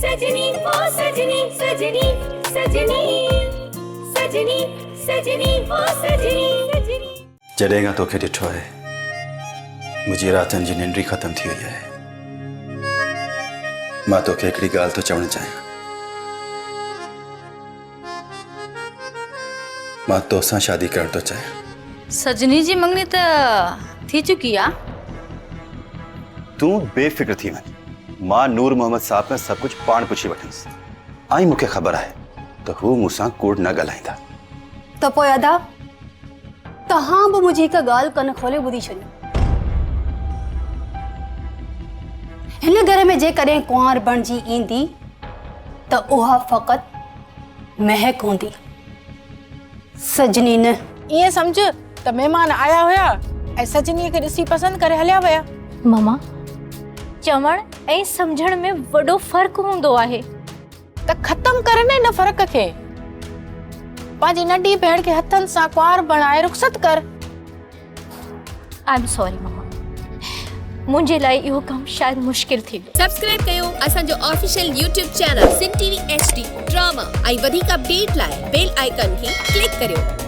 सजनी ओ सजनी सजनी सजनी सजनी सजनी ओ सजनी सजनी। जडेगा तो के ॾिठो आहे मुंहिंजी रातनि जी निंड ख़त्म थी वई आहे। मां तोखे हिकिड़ी ॻाल्हि थो चवणु चाहियां। मां तोसां शादी करणु थो चाहियां। सजनी जी मंगनी तो थी चुकी है। तूं बेफिक्र थी वञ। मां नूर मोहम्मद साहब खां सभु कुझु पाण पुछी वठंदुसि। ऐं मूंखे ख़बर आहे त हू मूंसां कूड़ न ॻाल्हाईंदा। तो पोइ अदा तहां बि मुंहिंजी हिकु ॻाल्हि कन खोले ॿुधी छॾियो। हिन घर में जेकॾहिं कुंवार बणिजी ईंदी त उहा फ़क़ति महक हूंदी, सजनी न। ये समझ त मेहमान आया हुया ऐं सजनीअ खे ॾिसी पसंदि करे हलिया विया। मामा चवण ऐं समझण में वॾो फ़र्क़ु हूंदो आहे। त ख़त्म कर न इन फ़र्क़ खे। पंहिंजी नंढी भेण खे हथनि सां कुंवार बणाए रुख़सत कर। आई एम सॉरी मामा, मुझे लाइ इहो कम शायद मुश्किल थी। सब्सक्राइब कयो असांजो official YouTube channel Singh TV HD drama ऐं वधीक अपडेट लाइ बेल आइकन खे क्लिक करियो।